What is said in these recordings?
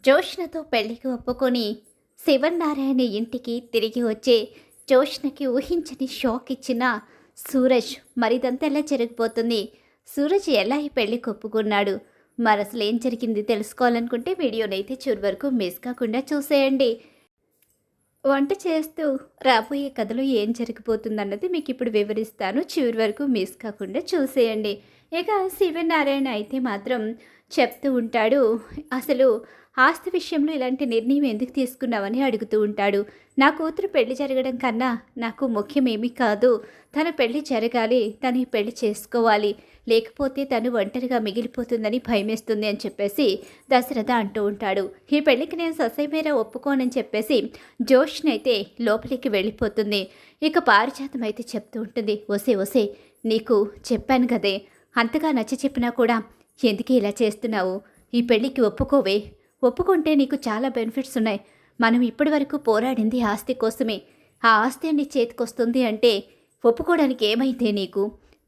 జోష్నతో పెళ్లికి ఒప్పుకొని శివన్నారాయణ ఇంటికి తిరిగి వచ్చే జోష్నకి ఊహించని షాక్ ఇచ్చిన సూరజ్ మరిదంతా ఎలా జరిగిపోతుంది. సూరజ్ ఎలా ఈ పెళ్లికి ఒప్పుకున్నాడు, మరి అసలు ఏం జరిగింది తెలుసుకోవాలనుకుంటే వీడియోనైతే చివరి వరకు మిస్ కాకుండా చూసేయండి. వంట చేస్తూ రాబోయే కథలో ఏం జరిగిపోతుందన్నది మీకు ఇప్పుడు వివరిస్తాను. చివరి వరకు మిస్ కాకుండా చూసేయండి. ఇక శివనారాయణ అయితే మాత్రం చెప్తూ ఉంటాడు, అసలు ఆస్తి విషయంలో ఇలాంటి నిర్ణయం ఎందుకు తీసుకున్నావని అడుగుతూ ఉంటాడు. నా కూతురు పెళ్లి జరగడం కన్నా నాకు ముఖ్యమేమీ కాదు. తన పెళ్లి జరగాలి, తను ఈ పెళ్లి చేసుకోవాలి, లేకపోతే తను ఒంటరిగా మిగిలిపోతుందని భయమేస్తుంది అని చెప్పేసి దశరథ అంటూ ఉంటాడు. ఈ పెళ్లికి నేను ససైమేర ఒప్పుకోనని చెప్పేసి జోష్నైతే లోపలికి వెళ్ళిపోతుంది. ఇక పారిజాతం అయితే చెప్తూ ఉంటుంది, ఒసే ఒసే నీకు చెప్పాను కదే, అంతగా నచ్చ చెప్పినా కూడా ఎందుకు ఇలా చేస్తున్నావు, ఈ పెళ్లికి ఒప్పుకోవే, ఒప్పుకుంటే నీకు చాలా బెనిఫిట్స్ ఉన్నాయి. మనం ఇప్పటి వరకు పోరాడింది ఆస్తి కోసమే, ఆ ఆస్తి నీ చేతికొస్తుంది అంటే ఒప్పుకోవడానికి ఏమైతే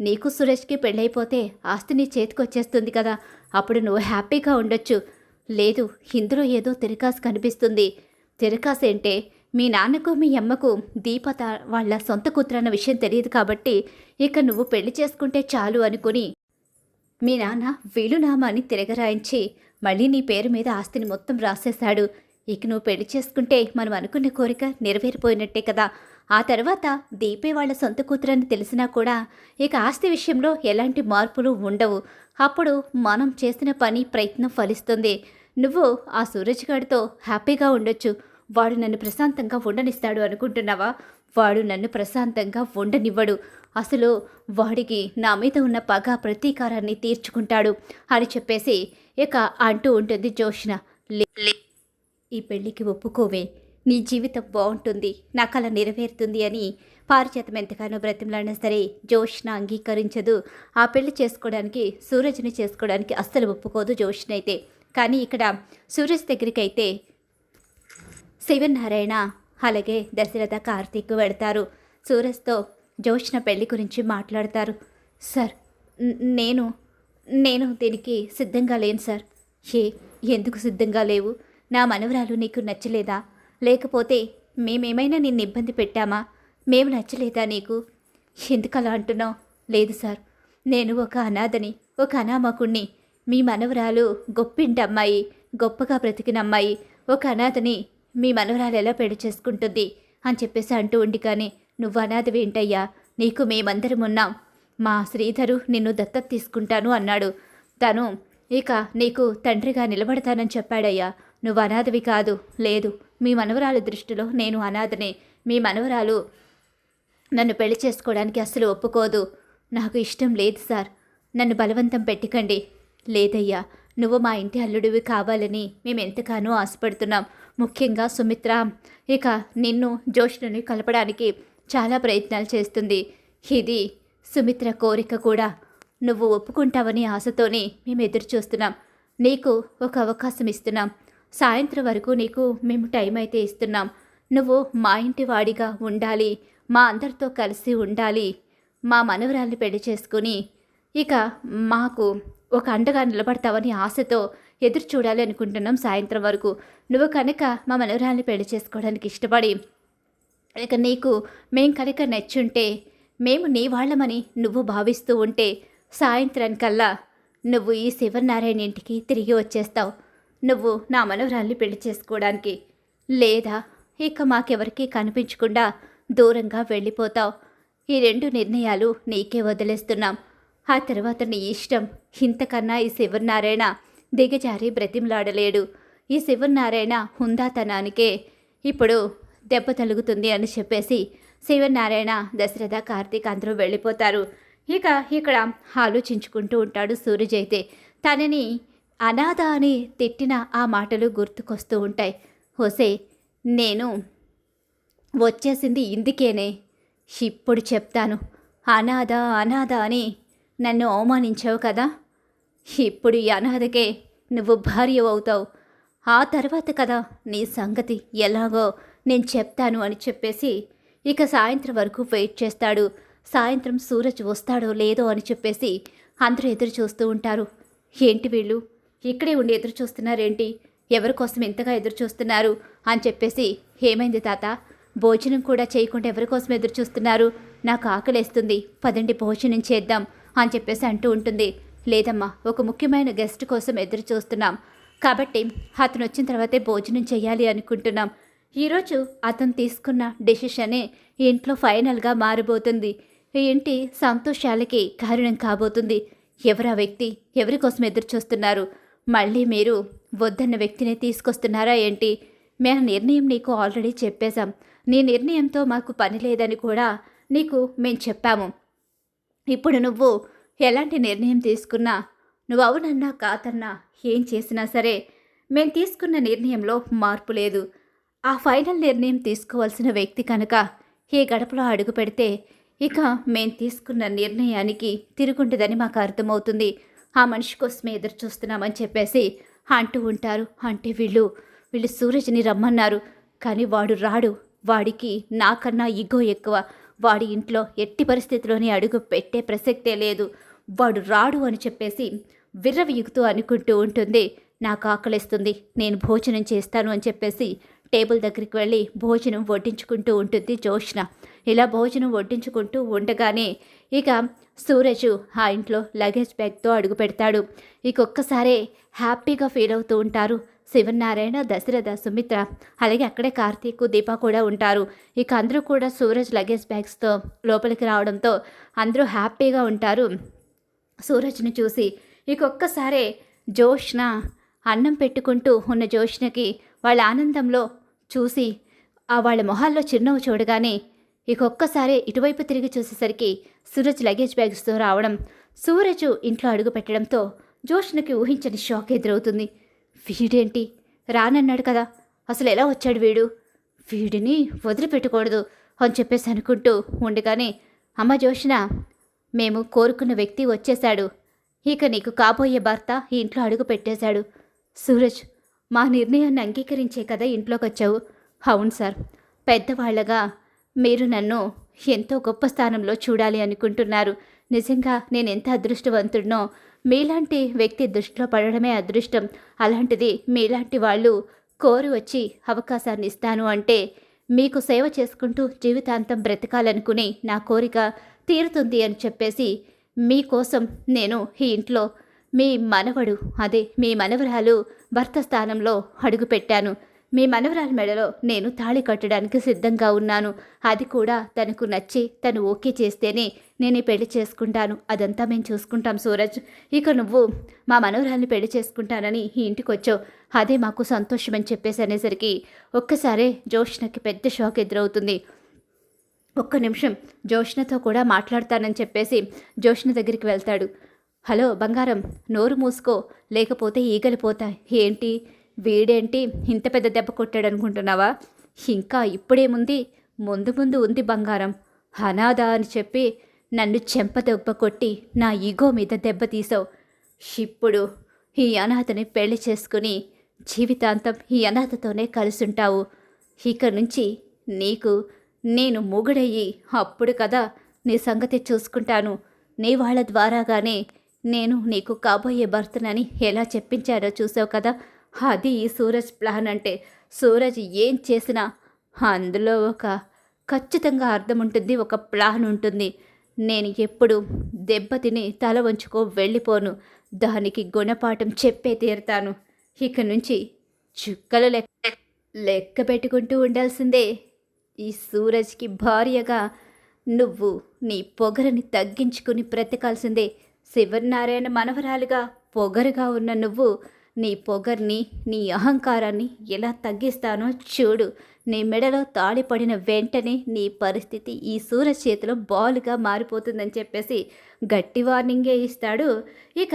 నీకు సురేష్కి పెళ్ళైపోతే ఆస్తి నీ చేతికొచ్చేస్తుంది కదా, అప్పుడు నువ్వు హ్యాపీగా ఉండొచ్చు. లేదు, ఇందులో ఏదో తిరకాసు కనిపిస్తుంది. తిరకాసు ఏంటే, మీ నాన్నకు మీ అమ్మకు దీపత వాళ్ళ సొంత కూతురన్న విషయం తెలియదు కాబట్టి ఇక నువ్వు పెళ్లి చేసుకుంటే చాలు అనుకుని మీ నాన్న వీలునామాని తిరగరాయించి మళ్ళీ నీ పేరు మీద ఆస్తిని మొత్తం రాసేశాడు. ఇక నువ్వు పెళ్లి చేసుకుంటే మనం అనుకున్న కోరిక నెరవేరిపోయినట్టే కదా. ఆ తర్వాత దీపే వాళ్ళ సొంత కూతురని తెలిసినా కూడా ఇక ఆస్తి విషయంలో ఎలాంటి మార్పులు ఉండవు. అప్పుడు మనం చేసిన పని ప్రయత్నం ఫలిస్తుంది. నువ్వు ఆ సూరజ్ గాడితో హ్యాపీగా ఉండొచ్చు. వాడు నన్ను ప్రశాంతంగా ఉండనిస్తాడు అనుకుంటున్నావా? వాడు నన్ను ప్రశాంతంగా ఉండనివ్వడు. అసలు వాడికి నా మీద ఉన్న పగ ప్రతీకారాన్ని తీర్చుకుంటాడు అని చెప్పేసి ఇక అంటూ ఉంటుంది జోష్న. ఈ పెళ్ళికి ఒప్పుకోవే, నీ జీవితం బాగుంటుంది, నా కల నెరవేరుతుంది అని పారిజాతం ఎంతగానో బ్రతిమలాడినా సరే జోష్న అంగీకరించదు. ఆ పెళ్లి చేసుకోవడానికి, సూరజ్ని చేసుకోవడానికి అస్సలు ఒప్పుకోదు జోష్న అయితే. కానీ ఇక్కడ సూరజ్ దగ్గరికి అయితే శివనారాయణ అలాగే దశరథ కార్తీక్ వెడతారు. సూరజ్తో జోష్న పెళ్లి గురించి మాట్లాడతారు. సార్, నేను దీనికి సిద్ధంగా లేను సార్. ఎందుకు సిద్ధంగా లేవు? నా మనవరాలు నీకు నచ్చలేదా? లేకపోతే మేమేమైనా నిన్ను ఇబ్బంది పెట్టామా? మేము నచ్చలేదా నీకు? ఎందుకలా అంటున్నావు? లేదు సార్, నేను ఒక అనాథని, ఒక అనామకుణ్ణి. మీ మనవరాలు గొప్పింటి అమ్మాయి, గొప్పగా బ్రతికిన అమ్మాయి. ఒక అనాథని మీ మనవరాలు ఎలా పెళ్లి చేసుకుంటుంది అని చెప్పేసి అంటూ ఉండి, కానీ నువ్వు అనాథవేంటయ్యా, నీకు మేమందరం ఉన్నాం. మా శ్రీధరు నిన్ను దత్తత తీసుకుంటాను అన్నాడు. తను ఇక నీకు తండ్రిగా నిలబడతానని చెప్పాడయ్యా. నువ్వు అనాథవి కాదు. లేదు, మీ మనవరాలు దృష్టిలో నేను అనాథనే. మీ మనవరాలు నన్ను పెళ్లి చేసుకోవడానికి అస్సలు ఒప్పుకోదు. నాకు ఇష్టం లేదు సార్, నన్ను బలవంతం పెట్టకండి. లేదయ్యా, నువ్వు మా ఇంటి అల్లుడివి కావాలని మేము ఎంతగానో ఆశపడుతున్నాం. ముఖ్యంగా సుమిత్ర ఇక నిన్ను జోష్నని కలపడానికి చాలా ప్రయత్నాలు చేస్తుంది. ఇది సుమిత్ర కోరిక కూడా. నువ్వు ఒప్పుకుంటావని ఆశతోనే మేము ఎదురు చూస్తున్నాం. నీకు ఒక అవకాశం ఇస్తున్నాం. సాయంత్రం వరకు నీకు మేము టైం అయితే ఇస్తున్నాం. నువ్వు మా ఇంటి వాడిగా ఉండాలి, మా అందరితో కలిసి ఉండాలి, మా మనవరాల్ని పెళ్లి చేసుకుని ఇక మాకు ఒక అండగా నిలబడతావని ఆశతో ఎదురు చూడాలి అనుకుంటున్నాం సాయంత్రం వరకు. నువ్వు కనుక మా మనవరాల్ని పెళ్లి చేసుకోవడానికి ఇష్టపడి ఇక నీకు మేం కనుక నచ్చుంటే, మేము నీ వాళ్ళమని నువ్వు భావిస్తూ ఉంటే సాయంత్రానికల్లా నువ్వు ఈ శివనారాయణ ఇంటికి తిరిగి వచ్చేస్తావు. నువ్వు నా మనవరాల్ని పెళ్లి చేసుకోవడానికి. లేదా ఇక మాకెవరికీ కనిపించకుండా దూరంగా వెళ్ళిపోతావు. ఈ రెండు నిర్ణయాలు నీకే వదిలేస్తున్నాం. ఆ తర్వాత నీ ఇష్టం. ఇంతకన్నా ఈ శివనారాయణ దిగజారి బ్రతిమలాడలేడు. ఈ శివనారాయణ హుందాతనానికే ఇప్పుడు దెబ్బ తలుగుతుంది అని చెప్పేసి శివనారాయణ, దశరథ, కార్తీక్ అందరూ వెళ్ళిపోతారు. ఇక ఇక్కడ ఆలోచించుకుంటూ ఉంటాడు సూరజ్ అయితే. తనని అనాథ అని తిట్టిన ఆ మాటలు గుర్తుకొస్తూ ఉంటాయి. హోసే, నేను వచ్చేసింది ఇందుకేనే. ఇప్పుడు చెప్తాను. అనాథ అనాథ అని నన్ను అవమానించావు కదా, ఇప్పుడు ఈ అనాథకే నువ్వు భార్య అవుతావు. ఆ తర్వాత కదా నీ సంగతి ఎలాగో నేను చెప్తాను అని చెప్పేసి ఇక సాయంత్రం వరకు వెయిట్ చేస్తాడు. సాయంత్రం సూరజ్ వస్తాడో లేదో అని చెప్పేసి అందరూ ఎదురు చూస్తూ ఉంటారు. ఏంటి వీళ్ళు ఇక్కడే ఉండి ఎదురు చూస్తున్నారేంటి? ఎవరి కోసం ఇంతగా ఎదురు చూస్తున్నారు అని చెప్పేసి, ఏమైంది తాత, భోజనం కూడా చేయకుండా ఎవరి కోసం ఎదురు చూస్తున్నారు, నాకు ఆకలేస్తుంది, పదండి భోజనం చేద్దాం అని చెప్పేసి అంటూ ఉంటుంది. లేదమ్మా, ఒక ముఖ్యమైన గెస్ట్ కోసం ఎదురు చూస్తున్నాం కాబట్టి అతను వచ్చిన తర్వాతే భోజనం చేయాలి అనుకుంటున్నాం. ఈరోజు అతను తీసుకున్న డెసిషనే ఇంట్లో ఫైనల్గా మారబోతుంది, ఈ ఇంటి సంతోషాలకి కారణం కాబోతుంది. ఎవరా వ్యక్తి, ఎవరి కోసం ఎదురు చూస్తున్నారు, మళ్ళీ మీరు వద్దన్న వ్యక్తిని తీసుకొస్తున్నారా ఏంటి? మేము నిర్ణయం నీకు ఆల్రెడీ చెప్పేశాం, నీ నిర్ణయంతో మాకు పని లేదని కూడా నీకు మేము చెప్పాము. ఇప్పుడు నువ్వు ఎలాంటి నిర్ణయం తీసుకున్నా, నువ్వు అవునన్నా కాదన్నా ఏం చేసినా సరే మేము తీసుకున్న నిర్ణయంలో మార్పు లేదు. ఆ ఫైనల్ నిర్ణయం తీసుకోవాల్సిన వ్యక్తి కనుక ఈ గడపలో అడుగు పెడితే ఇక మేము తీసుకున్న నిర్ణయానికి తిరుగుంటుందని మాకు అర్థమవుతుంది. ఆ మనిషి కోసమే ఎదురు చూస్తున్నామని చెప్పేసి అంటూ ఉంటారు. అంటే వీళ్ళు సూరజ్ని రమ్మన్నారు, కానీ వాడు రాడు, వాడికి నాకన్నా ఇగో ఎక్కువ, వాడి ఇంట్లో ఎట్టి పరిస్థితిలోనే అడుగు పెట్టే ప్రసక్తే లేదు, వాడు రాడు అని చెప్పేసి విర్రవీగుతూ అనుకుంటూ ఉంటుంది. నాకు ఆకలిస్తుంది, నేను భోజనం చేస్తాను అని చెప్పేసి టేబుల్ దగ్గరికి వెళ్ళి భోజనం వడ్డించుకుంటూ ఉంటుంది జోష్న. ఇలా భోజనం వడ్డించుకుంటూ ఉండగానే ఇక సూరజ్ ఆ ఇంట్లో లగేజ్ బ్యాగ్తో అడుగు పెడతాడు. ఇక ఒక్కసారే హ్యాపీగా ఫీల్ అవుతూ ఉంటారు శివనారాయణ, దశరథ, సుమిత్ర, అలాగే అక్కడే కార్తీక్, దీప కూడా ఉంటారు. ఇక అందరూ కూడా సూరజ్ లగేజ్ బ్యాగ్స్తో లోపలికి రావడంతో అందరూ హ్యాపీగా ఉంటారు సూరజ్ని చూసి. ఇక ఒక్కసారే జోష్న అన్నం పెట్టుకుంటూ ఉన్న జోష్నకి వాళ్ళ ఆనందంలో చూసి వాళ్ళ మొహాల్లో చిరునవ్వు చూడగానే ఇక ఒక్కసారి ఇటువైపు తిరిగి చూసేసరికి సూరజ్ లగేజ్ బ్యాగ్స్తో రావడం, సూరజ్ ఇంట్లో అడుగు పెట్టడంతో జోష్నకి ఊహించని షాక్ ఎదురవుతుంది. వీడేంటి రానన్నాడు కదా, అసలు ఎలా వచ్చాడు వీడు, వీడిని వదిలిపెట్టకూడదు అని చెప్పేసి అనుకుంటూ ఉండగానే, అమ్మ జోష్న, మేము కోరుకున్న వ్యక్తి వచ్చేశాడు, ఇక నీకు కాబోయే భర్త ఈ ఇంట్లో అడుగు పెట్టేశాడు. సూరజ్, మా నిర్ణయాన్ని అంగీకరించే కదా ఇంట్లోకి వచ్చావు. అవును సార్, పెద్దవాళ్ళగా మీరు నన్ను ఎంతో గొప్ప స్థానంలో చూడాలి అనుకుంటున్నారు. నిజంగా నేను ఎంత అదృష్టవంతుడినో, మీలాంటి వ్యక్తి దృష్టిలో పడడమే అదృష్టం. అలాంటిది మీలాంటి వాళ్ళు కోరి వచ్చి అవకాశాన్ని ఇస్తాను అంటే మీకు సేవ చేసుకుంటూ జీవితాంతం బ్రతకాలనుకుని నా కోరిక తీరుతుంది అని చెప్పేసి మీకోసం నేను ఈ ఇంట్లో మీ మనవడు, అదే మీ మనవరాలు భర్త స్థానంలో అడుగుపెట్టాను. మీ మనవరాలి మెడలో నేను తాళి కట్టడానికి సిద్ధంగా ఉన్నాను. అది కూడా తనకు నచ్చి తను ఓకే చేస్తేనే నేను ఈ పెళ్లి చేసుకుంటాను. అదంతా మేము చూసుకుంటాం సూరజ్. ఇక నువ్వు మా మనవరాల్ని పెళ్లి చేసుకుంటానని ఈ ఇంటికి వచ్చావు, అదే మాకు సంతోషం అని చెప్పేసి అనేసరికి ఒక్కసారే జోష్నకి పెద్ద షాక్ ఎదురవుతుంది. ఒక్క నిమిషం జోష్నతో కూడా మాట్లాడతానని చెప్పేసి జోష్న దగ్గరికి వెళ్తాడు. హలో బంగారం, నోరు మూసుకో, లేకపోతే ఈగలు పోతాయి. ఏంటి వీడేంటి ఇంత పెద్ద దెబ్బ కొట్టాడు అనుకుంటున్నావా? ఇంకా ఇప్పుడేముంది, ముందు ముందు ఉంది బంగారం. అనాథ అని చెప్పి నన్ను చెంప దెబ్బ కొట్టి నా ఈగో మీద దెబ్బ తీసావు. ఇప్పుడు ఈ అనాథని పెళ్లి చేసుకుని జీవితాంతం ఈ అనాథతోనే కలుసుంటావు. ఇక నుంచి నీకు నేను మొగుడయ్యి అప్పుడు కదా నీ సంగతి చూసుకుంటాను. నీ వాళ్ళ ద్వారాగానే నేను నీకు కాబోయే భర్తనని ఎలా చెప్పించారో చూసావు కదా, అది ఈ సూరజ్ ప్లాన్ అంటే. సూరజ్ ఏం చేసినా అందులో ఒక ఖచ్చితంగా అర్థం ఉంటుంది, ఒక ప్లాన్ ఉంటుంది. నేను ఎప్పుడు దెబ్బతిని తల వంచుకో వెళ్ళిపోను, దానికి గుణపాఠం చెప్పే తీరుతాను. ఇక నుంచి చుక్కలు లెక్క పెట్టుకుంటూ ఉండాల్సిందే. ఈ సూరజ్కి భార్యగా నువ్వు నీ పొగరని తగ్గించుకుని బ్రతకాల్సిందే. శివనారాయణ మనవరాలుగా పొగరుగా ఉన్న నువ్వు నీ పొగర్ని, నీ అహంకారాన్ని ఎలా తగ్గిస్తానో చూడు. నీ మెడలో తాళి పడిన వెంటనే నీ పరిస్థితి ఈ సూరజ్ చేతిలో బాలుగా మారిపోతుందని చెప్పేసి గట్టి వార్నింగే ఇస్తాడు. ఇక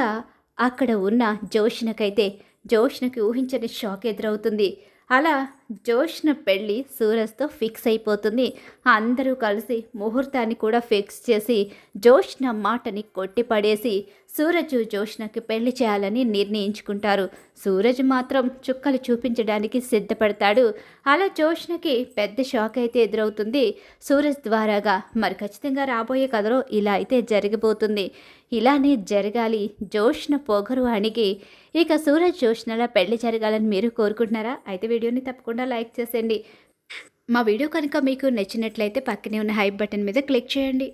అక్కడ ఉన్న జోష్నకైతే జోష్నకి ఊహించని షాక్ ఎదురవుతుంది. అలా జోష్న పెళ్ళి సూరజ్తో ఫిక్స్ అయిపోతుంది. అందరూ కలిసి ముహూర్తాన్ని కూడా ఫిక్స్ చేసి జోష్న మాటని కొట్టిపడేసి సూరజ్ జోష్నకి పెళ్లి చేయాలని నిర్ణయించుకుంటారు. సూరజ్ మాత్రం చుక్కలు చూపించడానికి సిద్ధపడతాడు. అలా జోష్నకి పెద్ద షాక్ అయితే ఎదురవుతుంది సూరజ్ ద్వారాగా. మరి ఖచ్చితంగా రాబోయే కథలో ఇలా అయితే జరగబోతుంది. ఇలానే జరగాలి జోష్న పొగరు అణిగి ఇక సూరజ్ జోష్నల పెళ్లి జరగాలని మీరు కోరుకుంటున్నారా? అయితే వీడియోని తప్పకుండా లైక్ చేసేయండి. మా వీడియో కనుక మీకు నచ్చినట్లయితే పక్కనే ఉన్న హైప్ బటన్ మీద క్లిక్ చేయండి.